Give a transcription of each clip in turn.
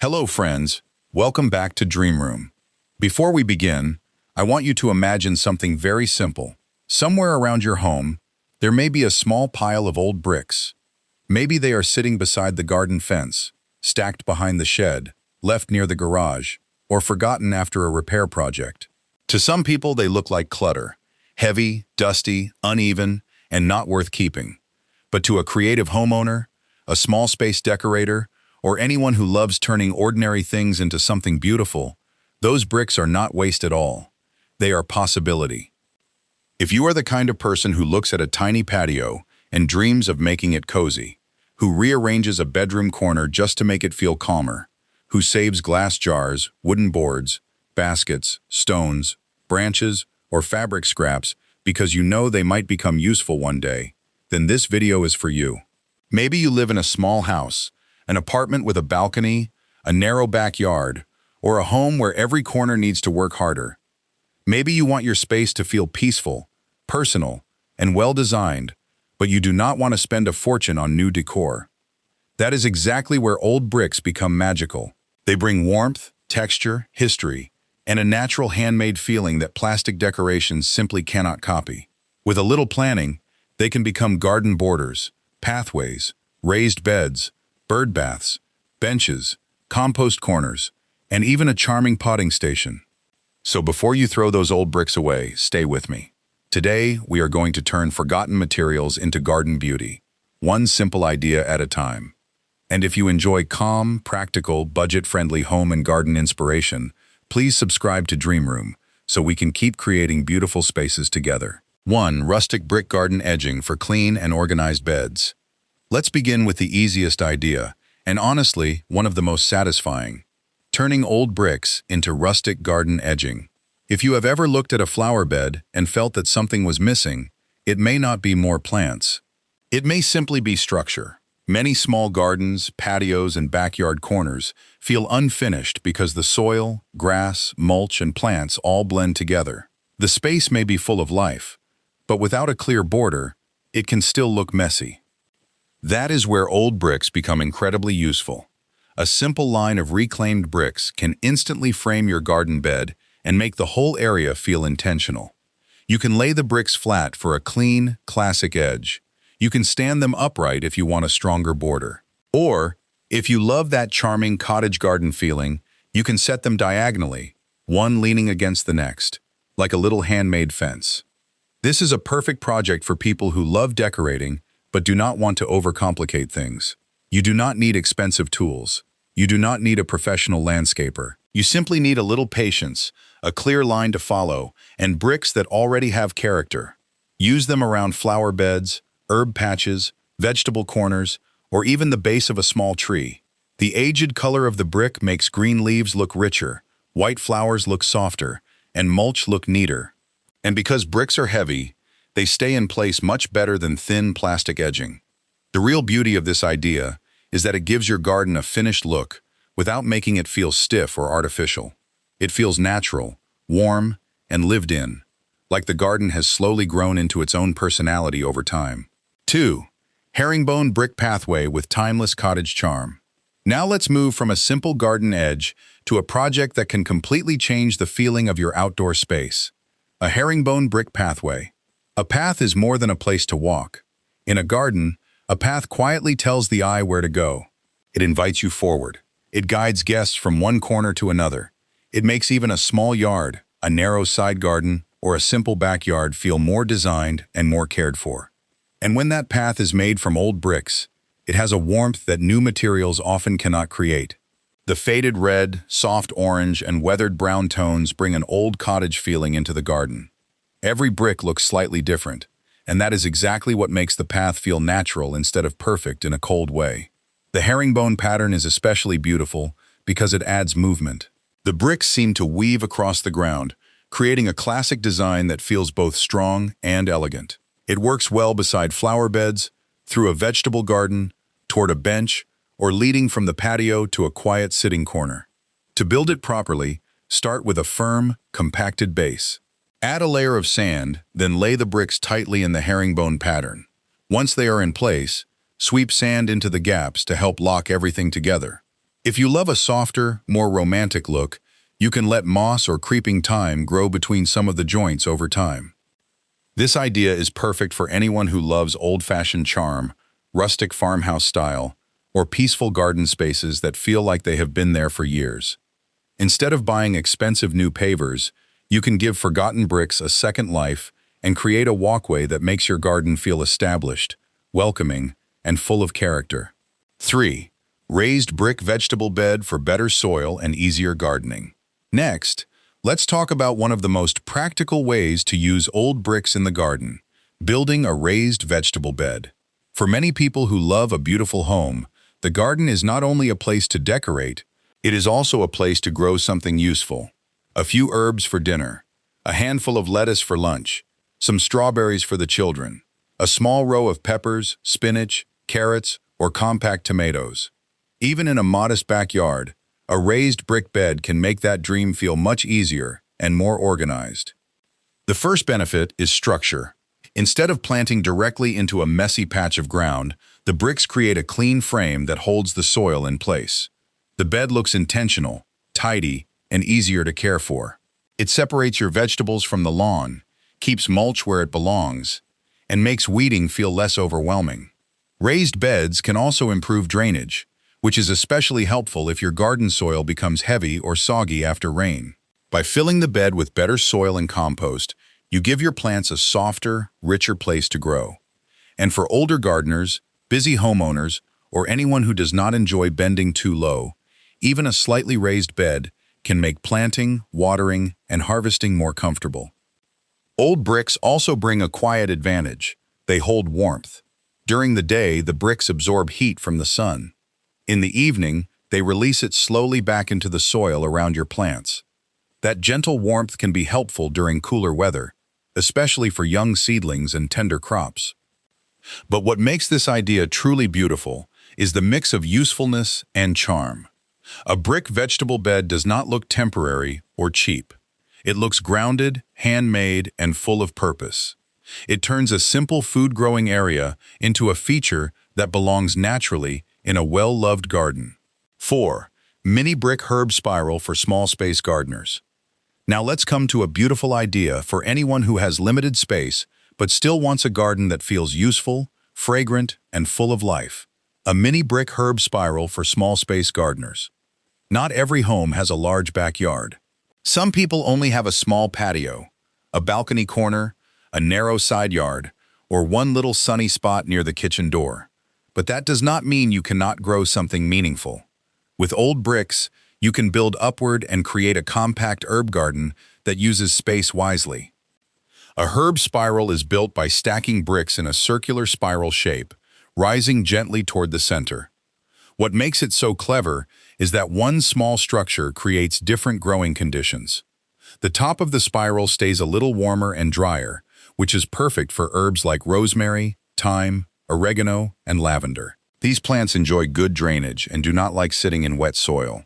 Hello friends, welcome back to Dream Room. Before we begin, I want you to imagine something very simple. Somewhere around your home, there may be a small pile of old bricks. Maybe they are sitting beside the garden fence, stacked behind the shed, left near the garage, or forgotten after a repair project. To some people, they look like clutter, heavy, dusty, uneven, and not worth keeping. But to a creative homeowner, a small space decorator, or anyone who loves turning ordinary things into something beautiful, those bricks are not waste at all. They are possibility. If you are the kind of person who looks at a tiny patio and dreams of making it cozy, who rearranges a bedroom corner just to make it feel calmer, who saves glass jars, wooden boards, baskets, stones, branches, or fabric scraps because you know they might become useful one day, then this video is for you. Maybe you live in a small house, an apartment with a balcony, a narrow backyard, or a home where every corner needs to work harder. Maybe you want your space to feel peaceful, personal, and well-designed, but you do not want to spend a fortune on new decor. That is exactly where old bricks become magical. They bring warmth, texture, history, and a natural handmade feeling that plastic decorations simply cannot copy. With a little planning, they can become garden borders, pathways, raised beds, bird baths, benches, compost corners, and even a charming potting station. So before you throw those old bricks away, stay with me. Today, we are going to turn forgotten materials into garden beauty, one simple idea at a time. And if you enjoy calm, practical, budget-friendly home and garden inspiration, please subscribe to Dream Room so we can keep creating beautiful spaces together. 1. Rustic brick garden edging for clean and organized beds. Let's begin with the easiest idea, and honestly, one of the most satisfying. Turning old bricks into rustic garden edging. If you have ever looked at a flower bed and felt that something was missing, it may not be more plants. It may simply be structure. Many small gardens, patios, and backyard corners feel unfinished because the soil, grass, mulch, and plants all blend together. The space may be full of life, but without a clear border, it can still look messy. That is where old bricks become incredibly useful. A simple line of reclaimed bricks can instantly frame your garden bed and make the whole area feel intentional. You can lay the bricks flat for a clean, classic edge. You can stand them upright if you want a stronger border. Or, if you love that charming cottage garden feeling, you can set them diagonally, one leaning against the next, like a little handmade fence. This is a perfect project for people who love decorating but do not want to overcomplicate things. You do not need expensive tools. You do not need a professional landscaper. You simply need a little patience, a clear line to follow, and bricks that already have character. Use them around flower beds, herb patches, vegetable corners, or even the base of a small tree. The aged color of the brick makes green leaves look richer, white flowers look softer, and mulch look neater. And because bricks are heavy, they stay in place much better than thin plastic edging. The real beauty of this idea is that it gives your garden a finished look without making it feel stiff or artificial. It feels natural, warm, and lived in, like the garden has slowly grown into its own personality over time. 2. Herringbone brick pathway with timeless cottage charm. Now let's move from a simple garden edge to a project that can completely change the feeling of your outdoor space. A herringbone brick pathway. A path is more than a place to walk. In a garden, a path quietly tells the eye where to go. It invites you forward. It guides guests from one corner to another. It makes even a small yard, a narrow side garden, or a simple backyard feel more designed and more cared for. And when that path is made from old bricks, it has a warmth that new materials often cannot create. The faded red, soft orange, and weathered brown tones bring an old cottage feeling into the garden. Every brick looks slightly different, and that is exactly what makes the path feel natural instead of perfect in a cold way. The herringbone pattern is especially beautiful because it adds movement. The bricks seem to weave across the ground, creating a classic design that feels both strong and elegant. It works well beside flower beds, through a vegetable garden, toward a bench, or leading from the patio to a quiet sitting corner. To build it properly, start with a firm, compacted base. Add a layer of sand, then lay the bricks tightly in the herringbone pattern. Once they are in place, sweep sand into the gaps to help lock everything together. If you love a softer, more romantic look, you can let moss or creeping thyme grow between some of the joints over time. This idea is perfect for anyone who loves old-fashioned charm, rustic farmhouse style, or peaceful garden spaces that feel like they have been there for years. Instead of buying expensive new pavers, you can give forgotten bricks a second life and create a walkway that makes your garden feel established, welcoming, and full of character. 3. Raised brick vegetable bed for better soil and easier gardening. Next, let's talk about one of the most practical ways to use old bricks in the garden, building a raised vegetable bed. For many people who love a beautiful home, the garden is not only a place to decorate, it is also a place to grow something useful. A few herbs for dinner, a handful of lettuce for lunch, some strawberries for the children, a small row of peppers, spinach, carrots, or compact tomatoes. Even in a modest backyard, a raised brick bed can make that dream feel much easier and more organized. The first benefit is structure. Instead of planting directly into a messy patch of ground, the bricks create a clean frame that holds the soil in place. The bed looks intentional, tidy, and easier to care for. It separates your vegetables from the lawn, keeps mulch where it belongs, and makes weeding feel less overwhelming. Raised beds can also improve drainage, which is especially helpful if your garden soil becomes heavy or soggy after rain. By filling the bed with better soil and compost, you give your plants a softer, richer place to grow. And for older gardeners, busy homeowners, or anyone who does not enjoy bending too low, even a slightly raised bed can make planting, watering, and harvesting more comfortable. Old bricks also bring a quiet advantage. They hold warmth. During the day, the bricks absorb heat from the sun. In the evening, they release it slowly back into the soil around your plants. That gentle warmth can be helpful during cooler weather, especially for young seedlings and tender crops. But what makes this idea truly beautiful is the mix of usefulness and charm. A brick vegetable bed does not look temporary or cheap. It looks grounded, handmade, and full of purpose. It turns a simple food-growing area into a feature that belongs naturally in a well-loved garden. 4. Mini brick herb spiral for small space gardeners. Now let's come to a beautiful idea for anyone who has limited space but still wants a garden that feels useful, fragrant, and full of life. A mini brick herb spiral for small space gardeners. Not every home has a large backyard. Some people only have a small patio, a balcony corner, a narrow side yard, or one little sunny spot near the kitchen door. But that does not mean you cannot grow something meaningful. With old bricks, you can build upward and create a compact herb garden that uses space wisely. A herb spiral is built by stacking bricks in a circular spiral shape, rising gently toward the center. What makes it so clever is that one small structure creates different growing conditions. The top of the spiral stays a little warmer and drier, which is perfect for herbs like rosemary, thyme, oregano, and lavender. These plants enjoy good drainage and do not like sitting in wet soil.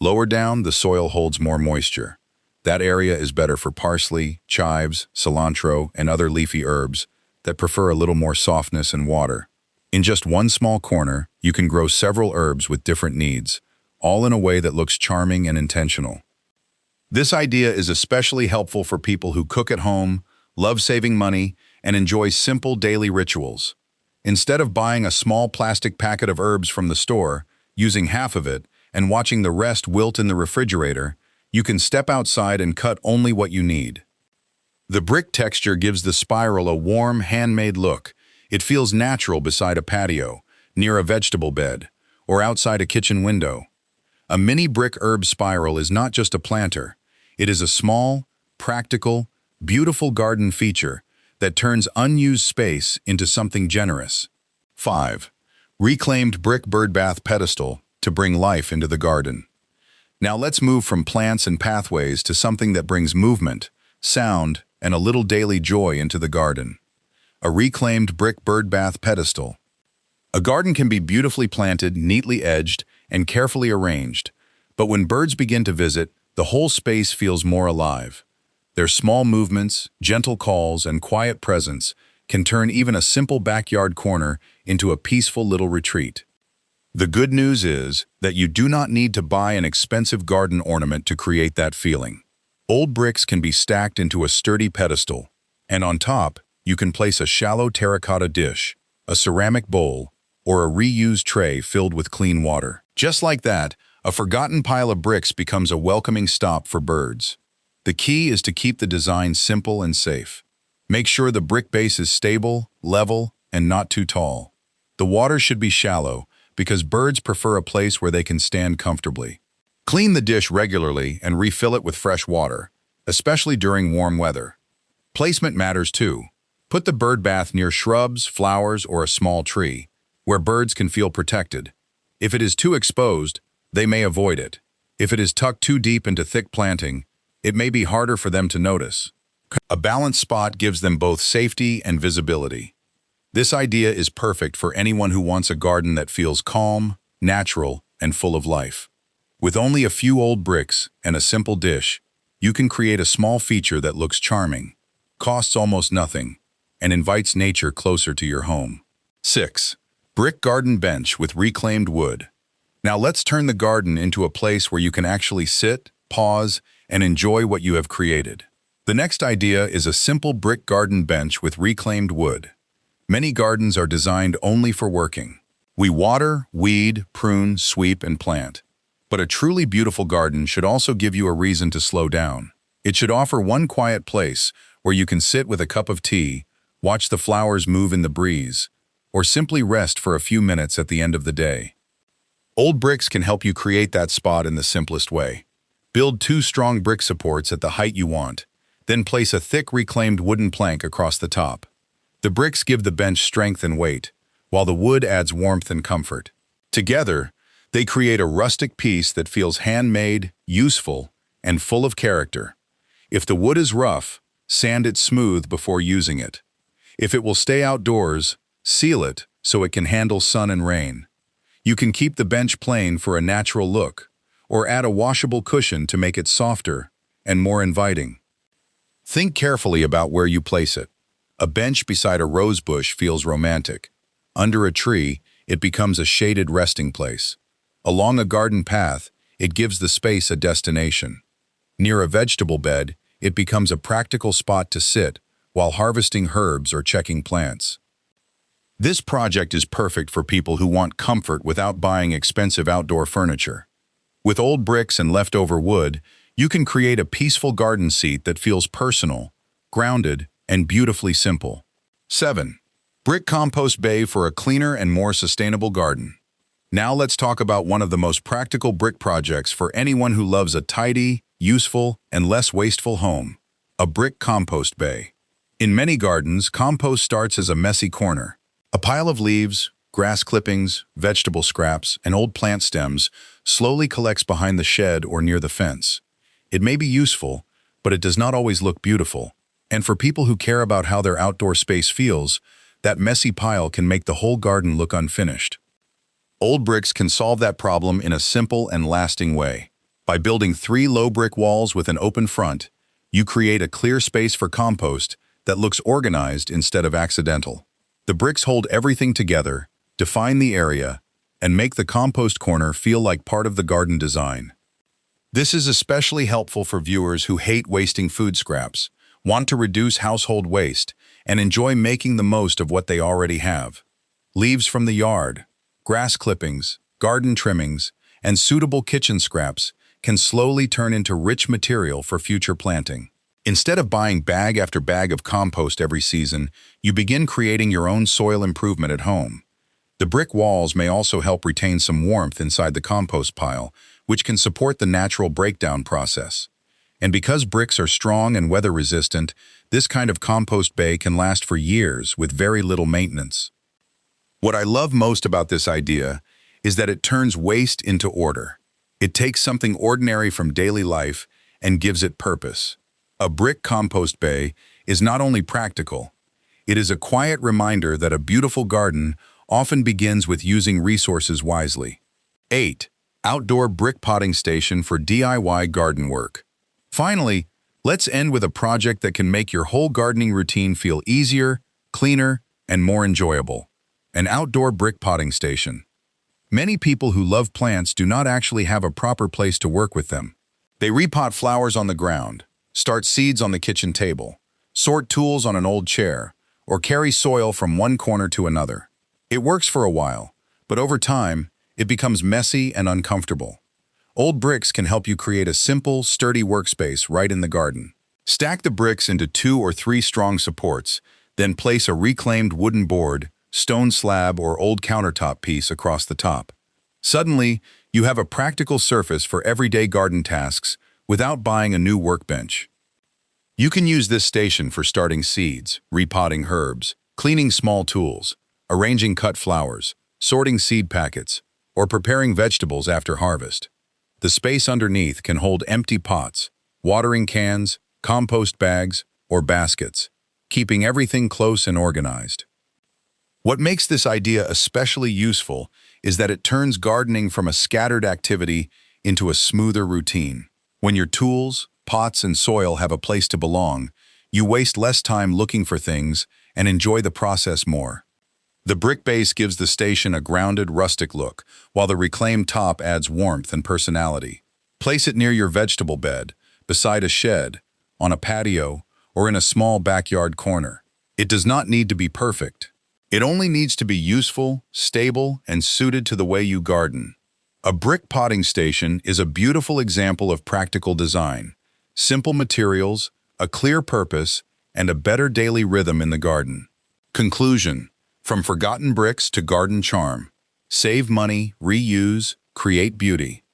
Lower down, the soil holds more moisture. That area is better for parsley, chives, cilantro, and other leafy herbs that prefer a little more softness and water. In just one small corner, you can grow several herbs with different needs, all in a way that looks charming and intentional. This idea is especially helpful for people who cook at home, love saving money, and enjoy simple daily rituals. Instead of buying a small plastic packet of herbs from the store, using half of it, and watching the rest wilt in the refrigerator, you can step outside and cut only what you need. The brick texture gives the spiral a warm, handmade look. It feels natural beside a patio, near a vegetable bed, or outside a kitchen window. A mini brick herb spiral is not just a planter. It is a small, practical, beautiful garden feature that turns unused space into something generous. 5. Reclaimed brick birdbath pedestal to bring life into the garden. Now let's move from plants and pathways to something that brings movement, sound, and a little daily joy into the garden. A reclaimed brick birdbath pedestal. A garden can be beautifully planted, neatly edged, and carefully arranged, but when birds begin to visit, the whole space feels more alive. Their small movements, gentle calls, and quiet presence can turn even a simple backyard corner into a peaceful little retreat. The good news is that you do not need to buy an expensive garden ornament to create that feeling. Old bricks can be stacked into a sturdy pedestal, and on top, you can place a shallow terracotta dish, a ceramic bowl, or a reused tray filled with clean water. Just like that, a forgotten pile of bricks becomes a welcoming stop for birds. The key is to keep the design simple and safe. Make sure the brick base is stable, level, and not too tall. The water should be shallow, because birds prefer a place where they can stand comfortably. Clean the dish regularly and refill it with fresh water, especially during warm weather. Placement matters too. Put the bird bath near shrubs, flowers, or a small tree, where birds can feel protected. If it is too exposed, they may avoid it. If it is tucked too deep into thick planting, it may be harder for them to notice. A balanced spot gives them both safety and visibility. This idea is perfect for anyone who wants a garden that feels calm, natural, and full of life. With only a few old bricks and a simple dish, you can create a small feature that looks charming, costs almost nothing, and invites nature closer to your home. 6. Brick garden bench with reclaimed wood. Now let's turn the garden into a place where you can actually sit, pause, and enjoy what you have created. The next idea is a simple brick garden bench with reclaimed wood. Many gardens are designed only for working. We water, weed, prune, sweep, and plant. But a truly beautiful garden should also give you a reason to slow down. It should offer one quiet place where you can sit with a cup of tea, watch the flowers move in the breeze, or simply rest for a few minutes at the end of the day. Old bricks can help you create that spot in the simplest way. Build 2 strong brick supports at the height you want, then place a thick reclaimed wooden plank across the top. The bricks give the bench strength and weight, while the wood adds warmth and comfort. Together, they create a rustic piece that feels handmade, useful, and full of character. If the wood is rough, sand it smooth before using it. If it will stay outdoors, seal it so it can handle sun and rain. You can keep the bench plain for a natural look, or add a washable cushion to make it softer and more inviting. Think carefully about where you place it. A bench beside a rose bush feels romantic. Under a tree, it becomes a shaded resting place. Along a garden path, it gives the space a destination. Near a vegetable bed, it becomes a practical spot to sit while harvesting herbs or checking plants. This project is perfect for people who want comfort without buying expensive outdoor furniture. With old bricks and leftover wood, you can create a peaceful garden seat that feels personal, grounded, and beautifully simple. 7. Brick compost bay for a cleaner and more sustainable garden. Now let's talk about one of the most practical brick projects for anyone who loves a tidy, useful, and less wasteful home: a brick compost bay. In many gardens, compost starts as a messy corner. A pile of leaves, grass clippings, vegetable scraps, and old plant stems slowly collects behind the shed or near the fence. It may be useful, but it does not always look beautiful. And for people who care about how their outdoor space feels, that messy pile can make the whole garden look unfinished. Old bricks can solve that problem in a simple and lasting way. By building 3 low brick walls with an open front, you create a clear space for compost that looks organized instead of accidental. The bricks hold everything together, define the area, and make the compost corner feel like part of the garden design. This is especially helpful for viewers who hate wasting food scraps, want to reduce household waste, and enjoy making the most of what they already have. Leaves from the yard, grass clippings, garden trimmings, and suitable kitchen scraps can slowly turn into rich material for future planting. Instead of buying bag after bag of compost every season, you begin creating your own soil improvement at home. The brick walls may also help retain some warmth inside the compost pile, which can support the natural breakdown process. And because bricks are strong and weather-resistant, this kind of compost bay can last for years with very little maintenance. What I love most about this idea is that it turns waste into order. It takes something ordinary from daily life and gives it purpose. A brick compost bay is not only practical, it is a quiet reminder that a beautiful garden often begins with using resources wisely. 8. Outdoor brick potting station for DIY garden work. Finally, let's end with a project that can make your whole gardening routine feel easier, cleaner, and more enjoyable: an outdoor brick potting station. Many people who love plants do not actually have a proper place to work with them. They repot flowers on the ground, start seeds on the kitchen table, sort tools on an old chair, or carry soil from one corner to another. It works for a while, but over time, it becomes messy and uncomfortable. Old bricks can help you create a simple, sturdy workspace right in the garden. Stack the bricks into 2 or 3 strong supports, then place a reclaimed wooden board, stone slab, or old countertop piece across the top. Suddenly, you have a practical surface for everyday garden tasks without buying a new workbench. You can use this station for starting seeds, repotting herbs, cleaning small tools, arranging cut flowers, sorting seed packets, or preparing vegetables after harvest. The space underneath can hold empty pots, watering cans, compost bags, or baskets, keeping everything close and organized. What makes this idea especially useful is that it turns gardening from a scattered activity into a smoother routine. When your tools, pots, and soil have a place to belong, you waste less time looking for things and enjoy the process more. The brick base gives the station a grounded, rustic look, while the reclaimed top adds warmth and personality. Place it near your vegetable bed, beside a shed, on a patio, or in a small backyard corner. It does not need to be perfect. It only needs to be useful, stable, and suited to the way you garden. A brick potting station is a beautiful example of practical design, simple materials, a clear purpose, and a better daily rhythm in the garden. Conclusion: from forgotten bricks to garden charm. Save money, reuse, create beauty.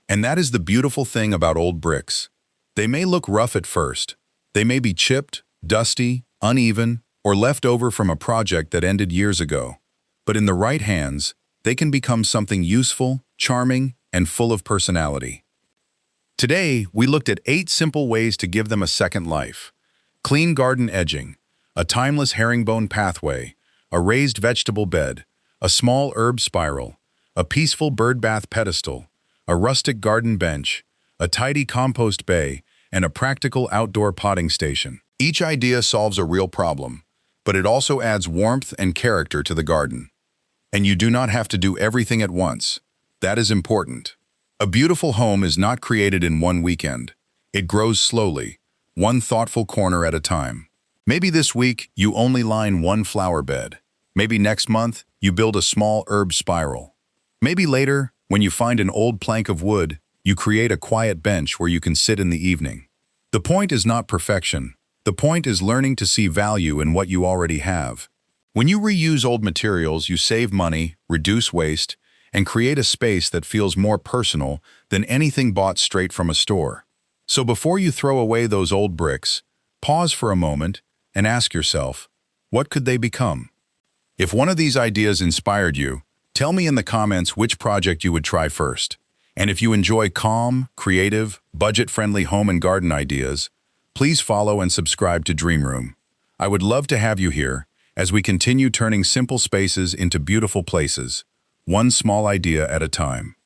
And that is the beautiful thing about old bricks. They may look rough at first. They may be chipped, dusty, uneven, or left over from a project that ended years ago. But in the right hands, they can become something useful, charming, and full of personality. Today, we looked at 8 simple ways to give them a second life. Clean garden edging, a timeless herringbone pathway, a raised vegetable bed, a small herb spiral, a peaceful bird bath pedestal, a rustic garden bench, a tidy compost bay, and a practical outdoor potting station. Each idea solves a real problem, but it also adds warmth and character to the garden. And you do not have to do everything at once. That is important. A beautiful home is not created in one weekend. It grows slowly, one thoughtful corner at a time. Maybe this week you only line one flower bed. Maybe next month you build a small herb spiral. Maybe later, when you find an old plank of wood, you create a quiet bench where you can sit in the evening. The point is not perfection. The point is learning to see value in what you already have. When you reuse old materials, you save money, reduce waste, and create a space that feels more personal than anything bought straight from a store. So before you throw away those old bricks, pause for a moment and ask yourself, what could they become? If one of these ideas inspired you, tell me in the comments which project you would try first. And if you enjoy calm, creative, budget-friendly home and garden ideas, please follow and subscribe to Dream Room. I would love to have you here as we continue turning simple spaces into beautiful places, one small idea at a time.